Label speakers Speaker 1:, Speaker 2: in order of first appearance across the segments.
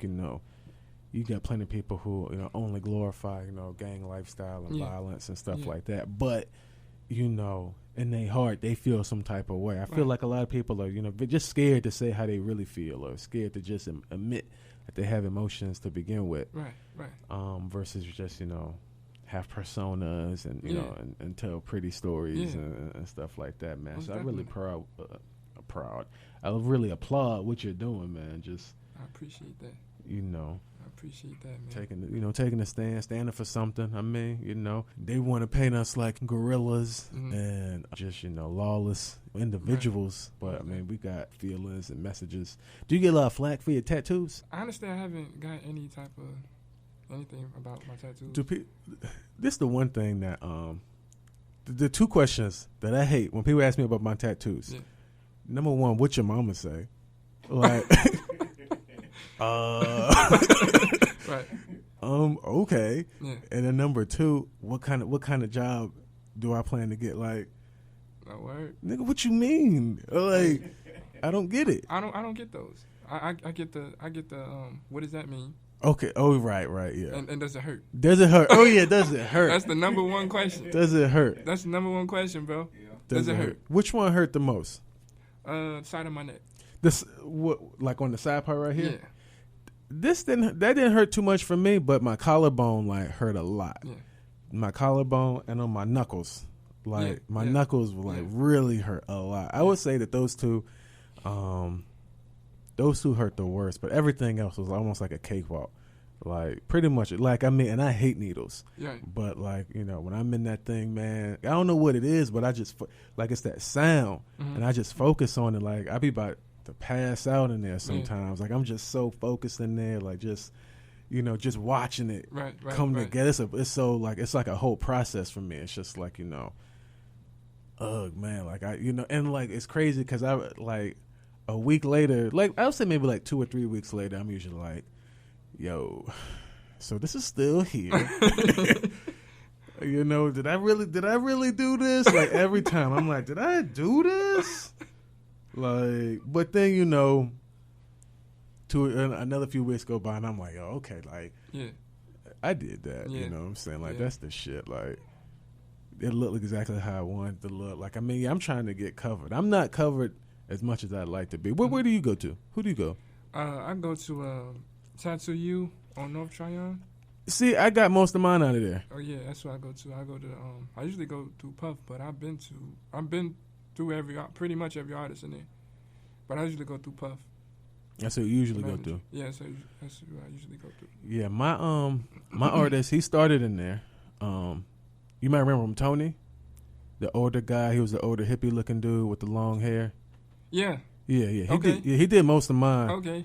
Speaker 1: you know, you got plenty of people who only glorify gang lifestyle and violence and stuff like that, but in their heart they feel some type of way. I feel like a lot of people are they're just scared to say how they really feel, or scared to just admit that they have emotions to begin with, versus just have personas and and tell pretty stories and stuff like that, man. Most so definitely. I really proud. I really applaud what you're doing, man.
Speaker 2: I appreciate that.
Speaker 1: I
Speaker 2: appreciate that,
Speaker 1: man. Taking a stand, standing for something. I mean, they want to paint us like gorillas and just, lawless individuals. Right. But, I mean, we got feelings and messages. Do you get a lot of flack for your tattoos?
Speaker 2: Honestly, I haven't got any type of anything about my tattoos.
Speaker 1: This is the one thing that, the two questions that I hate when people ask me about my tattoos. Yeah. Number one, what your mama say? Like...
Speaker 2: right.
Speaker 1: Okay.
Speaker 2: Yeah.
Speaker 1: And then number two, what kind of job do I plan to get? Like,
Speaker 2: no word.
Speaker 1: Nigga, what you mean? Like, I don't get it.
Speaker 2: I don't get those. I get the what does that mean?
Speaker 1: Okay. Oh, right, yeah.
Speaker 2: And does it hurt?
Speaker 1: Does it hurt? Oh yeah, does it hurt?
Speaker 2: That's the number one question.
Speaker 1: Does it hurt?
Speaker 2: That's the number one question, bro.
Speaker 1: Yeah. Does it hurt? Which one hurt the most?
Speaker 2: Side of my neck.
Speaker 1: This like on the side part right here?
Speaker 2: Yeah.
Speaker 1: That didn't hurt too much for me, but my collarbone hurt a lot. Yeah. My collarbone and on my knuckles, my knuckles really hurt a lot. I would say that those two hurt the worst, but everything else was almost like a cakewalk. Like pretty much, and I hate needles.
Speaker 2: Yeah.
Speaker 1: But when I'm in that thing, man, I don't know what it is, but I just it's that sound, and I just focus on it. Like I be about to pass out in there sometimes. Like I'm just so focused in there, like just watching it come together. It's like a whole process for me. It's just like ugh, man, like and like it's crazy because I like a week later, like I would say maybe like 2 or 3 weeks later, I'm usually like, yo, so this is still here. Did I really do this? Like every time I'm like, did I do this? Like, but then another few weeks go by and I'm like, oh, okay, like, I did that. You know what I'm saying? Like, that's the shit. Like, it looked exactly how I wanted to look. Like, I mean, I'm trying to get covered. I'm not covered as much as I'd like to be. Where do you go to? Who do you go?
Speaker 2: I go to Tattoo You on North Tryon.
Speaker 1: See, I got most of mine out of there.
Speaker 2: Oh yeah, that's where I go to. I go to I usually go through Puff, but I've been through pretty much every artist in there. But I usually go through Puff.
Speaker 1: That's what you usually go through.
Speaker 2: Yeah, so that's what I usually go through.
Speaker 1: Yeah, my artist, he started in there. You might remember him, Tony, the older guy. He was the older hippie looking dude with the long hair.
Speaker 2: Yeah.
Speaker 1: Yeah. He did most of mine.
Speaker 2: Okay.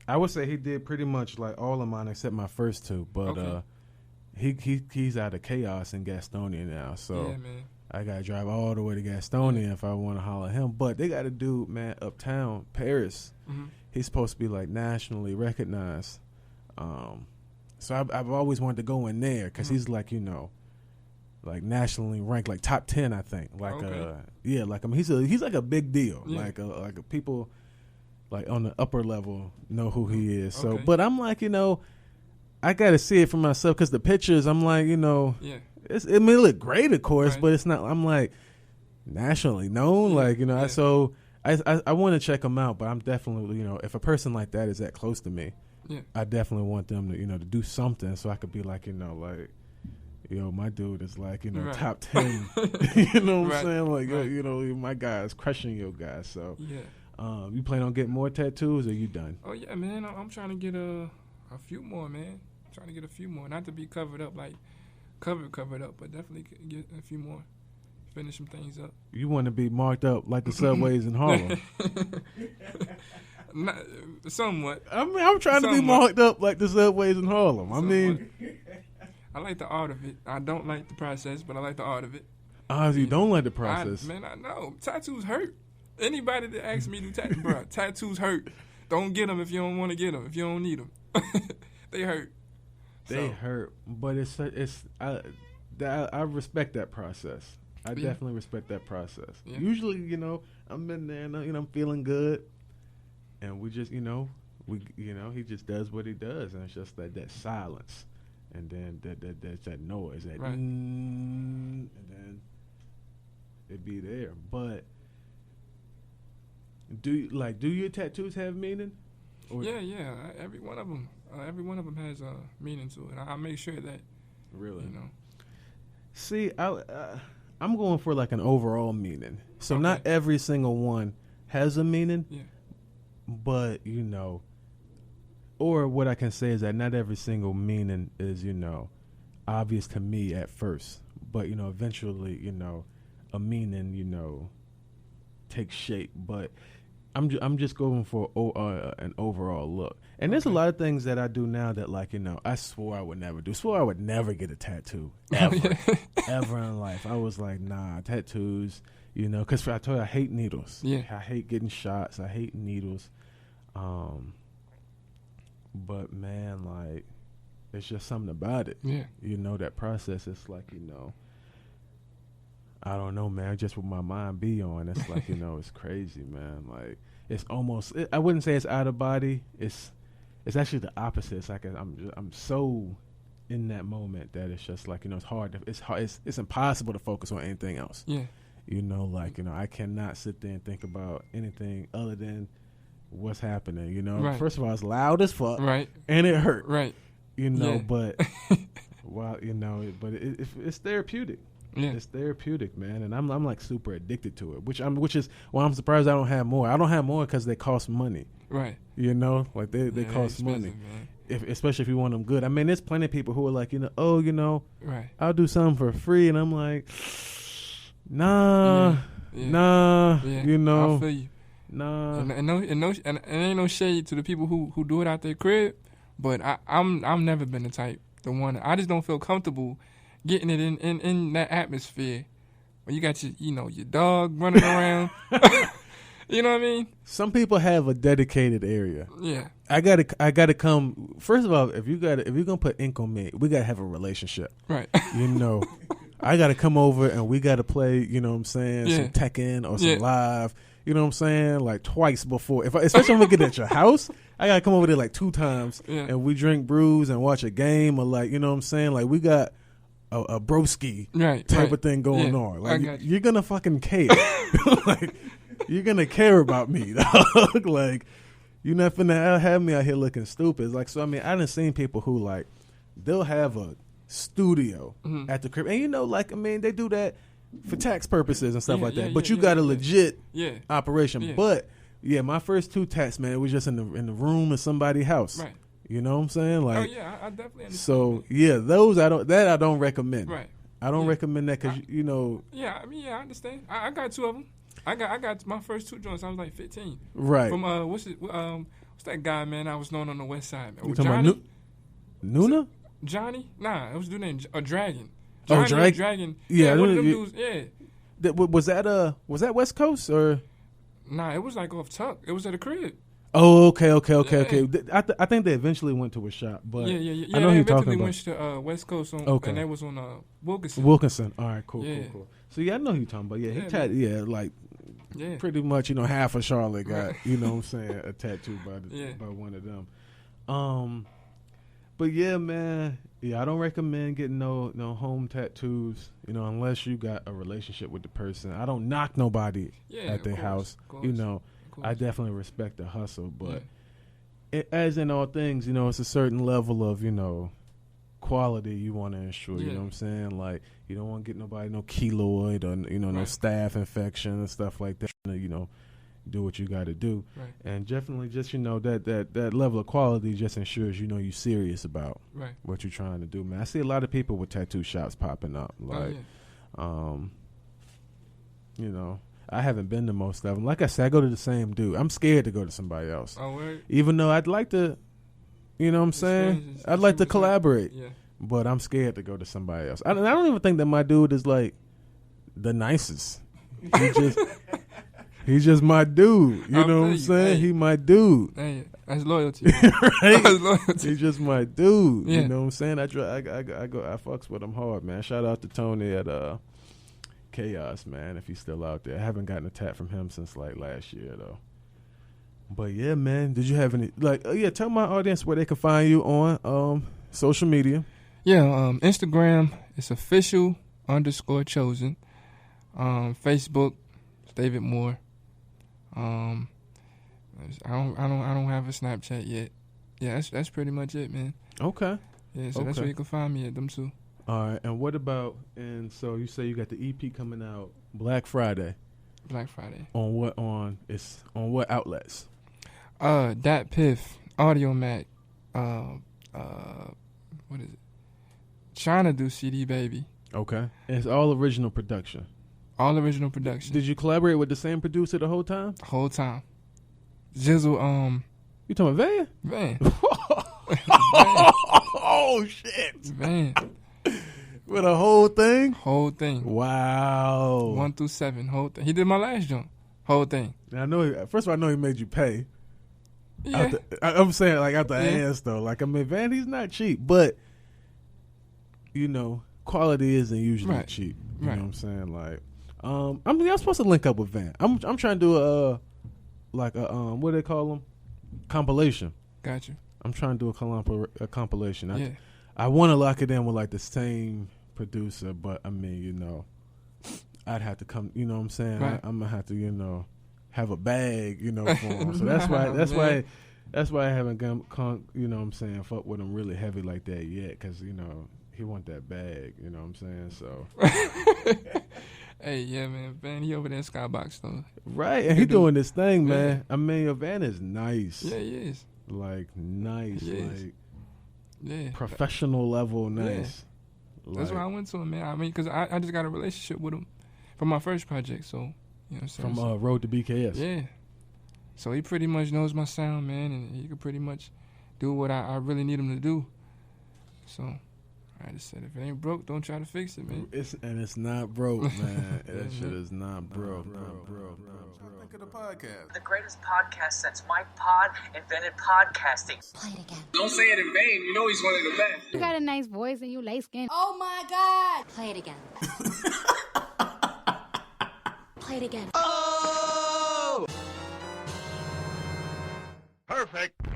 Speaker 1: I would say he did pretty much like all of mine except my first two. But he's out of Chaos in Gastonia now. So
Speaker 2: yeah, man.
Speaker 1: I gotta drive all the way to Gastonia if I want to holler at him. But they got a dude, man, uptown Paris. Mm-hmm. He's supposed to be like nationally recognized. So I've always wanted to go in there because he's like like nationally ranked, like top 10, I think. Like like I mean, he's like a big deal. Yeah. Like people like on the upper level know who he is. So, but I'm like I gotta see it for myself because the pictures, I'm like it may look great, of course, but it's not. I'm like nationally known, So I want to check them out, but I'm definitely, if a person like that is that close to me, I definitely want them to, to do something so I could be like, my dude is like, top 10. You know what I'm saying? Like, my guy is crushing your guy. So, you plan on getting more tattoos, or you done?
Speaker 2: Oh yeah, man. I'm trying to get a few more, man. I'm trying to get a few more, not to be covered up like. Covered up, but definitely get a few more. Finish some things up.
Speaker 1: You want to be marked up like the subways in Harlem?
Speaker 2: Not, somewhat.
Speaker 1: I mean, I'm trying to be marked up like the subways in Harlem. I mean,
Speaker 2: I like the art of it. I don't like the process, but I like the art of it.
Speaker 1: You don't like the process?
Speaker 2: I know. Tattoos hurt. Anybody that asks me to tattoo, bro, tattoos hurt. Don't get them if you don't want to get them. If you don't need them, they hurt.
Speaker 1: They hurt, but I respect that process. I definitely respect that process. Yeah. Usually, I'm in there and I'm feeling good, and we just, he just does what he does, and it's just that silence, and then that noise, that
Speaker 2: Right.
Speaker 1: and then it be there. But do your tattoos have meaning? Or
Speaker 2: Yeah. Every one of them has a meaning to it. I make sure that
Speaker 1: really,
Speaker 2: See,
Speaker 1: I'm going for like an overall meaning. So
Speaker 2: Okay.
Speaker 1: not every single one has a meaning.
Speaker 2: Yeah.
Speaker 1: But or what I can say is that not every single meaning is obvious to me at first. But eventually a meaning takes shape. But I'm just going for an overall look. And there's a lot of things that I do now that I swore I would never do. Swore I would never get a tattoo ever in life. I was like, nah, tattoos. Because I told you I hate needles.
Speaker 2: Yeah.
Speaker 1: I hate getting shots. I hate needles. But man, it's just something about it.
Speaker 2: Yeah.
Speaker 1: That process. It's I don't know, man. Just what my mind be on. It's it's crazy, man. It's almost. I wouldn't say it's out of body. It's actually the opposite. It's I'm so in that moment that it's just it's hard. It's impossible to focus on anything else.
Speaker 2: Yeah.
Speaker 1: I cannot sit there and think about anything other than what's happening.
Speaker 2: Right.
Speaker 1: First of all, it's loud as fuck.
Speaker 2: Right.
Speaker 1: And it hurt.
Speaker 2: Right. Yeah.
Speaker 1: But but it's therapeutic.
Speaker 2: Yeah.
Speaker 1: It's therapeutic, man, and I'm super addicted to it, which is why I'm surprised I don't have more. I don't have more because they cost money.
Speaker 2: Right.
Speaker 1: They cost money. Especially if you want them good. I mean, there's plenty of people who are like,
Speaker 2: right.
Speaker 1: I'll do something for free, and I'm like, nah, nah,
Speaker 2: Yeah.
Speaker 1: I
Speaker 2: feel you.
Speaker 1: Nah.
Speaker 2: And ain't no shade to the people who do it out their crib, but I'm never been the type to want. I just don't feel comfortable getting it in that atmosphere when you got your dog running around. You know what I mean?
Speaker 1: Some people have a dedicated area.
Speaker 2: Yeah.
Speaker 1: I gotta come. First of all, if you're gonna put ink on me, we gotta have a relationship.
Speaker 2: Right.
Speaker 1: I gotta come over and we gotta play. You know what I'm saying?
Speaker 2: Yeah.
Speaker 1: Some Tekken or some
Speaker 2: Yeah.
Speaker 1: Live. You know what I'm saying? Like twice before. Especially when we get at your house, I gotta come over there like 2 times,
Speaker 2: Yeah.
Speaker 1: and we drink brews and watch a game, or you know what I'm saying? Like we got a broski type of thing going on. Like you're gonna fucking care. You're gonna care about me, dog. You're not finna have me out here looking stupid. So I mean, I done seen people who they'll have a studio at the crib, and they do that for tax purposes and stuff like that. But you got a legit operation.
Speaker 2: Yeah.
Speaker 1: But my first 2 tats, man, it was just in the room of somebody's house.
Speaker 2: Right.
Speaker 1: You know what I'm saying?
Speaker 2: I definitely understand.
Speaker 1: So those I don't recommend.
Speaker 2: Right.
Speaker 1: I don't recommend that because
Speaker 2: Yeah, I understand. I got 2 of them. I got my first 2 joints. I was like 15.
Speaker 1: Right.
Speaker 2: From what's that guy, man? I was known on the West Side.
Speaker 1: You talking about Nuna?
Speaker 2: Johnny? Nah, it was a dude named Dragon.
Speaker 1: Dragon.
Speaker 2: Yeah, one of them dudes. Yeah.
Speaker 1: Was that West Coast or?
Speaker 2: Nah, it was off Tuck. It was at a crib.
Speaker 1: Oh, okay. I think they eventually went to a shop, but
Speaker 2: yeah.
Speaker 1: I know
Speaker 2: they
Speaker 1: you're talking
Speaker 2: eventually
Speaker 1: about.
Speaker 2: went to West Coast, and that was on Wilkinson.
Speaker 1: Wilkinson. All right, cool. So I know who you're talking about. Yeah, he pretty much half of Charlotte got you know what I'm saying a tattoo by one of them. But yeah, man, I don't recommend getting no home tattoos, unless you got a relationship with the person. I don't knock nobody at their house, I definitely respect the hustle, but as in all things, it's a certain level of, quality you want to ensure. You know what I'm saying? You don't want to get nobody no keloid or no staph infection and stuff like that. Do what you got to do, and definitely just that level of quality just ensures you serious about what you're trying to do, man. I see a lot of people with tattoo shops popping up, I haven't been to most of them. Like I said, I go to the same dude. I'm scared to go to somebody else.
Speaker 2: Oh, word?
Speaker 1: Even though I'd like to, you know what I'm saying? I'd like to collaborate. Yeah. But I'm scared to go to somebody else. I don't even think that my dude is the nicest. He's just my dude. You know what I'm saying? He my dude.
Speaker 2: Hey, that's loyalty.
Speaker 1: Right?
Speaker 2: That's loyalty.
Speaker 1: He's just my dude.
Speaker 2: Yeah.
Speaker 1: You know what I'm saying? I fucks with him hard, man. Shout out to Tony at Chaos, man, if he's still out there. I haven't gotten a tat from him since last year though. But yeah, man, did you have any tell my audience where they can find you on social media.
Speaker 2: Yeah, Instagram is official_chosen. Facebook, it's David Moore. I don't have a Snapchat yet. Yeah, that's pretty much it, man.
Speaker 1: Okay.
Speaker 2: Yeah, so that's where you can find me at them two.
Speaker 1: All right, and what about so you say you got the EP coming out Black Friday.
Speaker 2: Black Friday.
Speaker 1: On what outlets?
Speaker 2: Dat Piff, Audiomack, what is it? Trying to do CD Baby.
Speaker 1: Okay. And it's all original production.
Speaker 2: All original production.
Speaker 1: Did you collaborate with the same producer the whole time?
Speaker 2: The whole time. Jizzle,
Speaker 1: You talking about Van?
Speaker 2: Van.
Speaker 1: Oh shit.
Speaker 2: Van.
Speaker 1: With a whole thing?
Speaker 2: Whole thing.
Speaker 1: Wow.
Speaker 2: 1 through 7, whole thing. He did my last jump. Whole thing.
Speaker 1: Now, first of all, I know he made you pay.
Speaker 2: Yeah.
Speaker 1: I'm saying like out the ass though. Like I mean, Van, he's not cheap, but quality isn't usually cheap. You know what I'm saying? Like, I'm supposed to link up with Van. I'm trying to do a what do they call them? Compilation.
Speaker 2: Gotcha.
Speaker 1: I'm trying to do a compilation. I want to lock it in with like the same producer, but I mean, I'd have to come. You know what I'm saying?
Speaker 2: Right.
Speaker 1: I'm gonna have to, have a bag, for him. So that's why I haven't gone, you know what I'm saying, fuck with him really heavy like that yet, because he want that bag. You know what I'm saying? So.
Speaker 2: Hey, yeah, man. Van, he over there in Skybox, though.
Speaker 1: Right, and he doing this thing, man. I mean, your Van is nice.
Speaker 2: Yeah, he is.
Speaker 1: Like, nice.
Speaker 2: Like, yeah.
Speaker 1: Professional level nice.
Speaker 2: Yeah. That's why I went to him, man. I mean, because I just got a relationship with him from my first project, so, you know what I'm saying?
Speaker 1: From Road to BKS.
Speaker 2: Yeah. So he pretty much knows my sound, man, and he can pretty much do what I really need him to do. So I just said, if it ain't broke, don't try to fix it, man.
Speaker 1: It's not broke, man. That shit is not broke.
Speaker 3: Think of the podcast.
Speaker 4: The greatest podcast since Mike Pod invented podcasting.
Speaker 5: Play it again.
Speaker 6: Don't say it in vain. You know he's one of the best.
Speaker 5: You got a nice voice and you light skin.
Speaker 7: Oh my God.
Speaker 5: Play it again. Play it again.
Speaker 3: Oh! Perfect.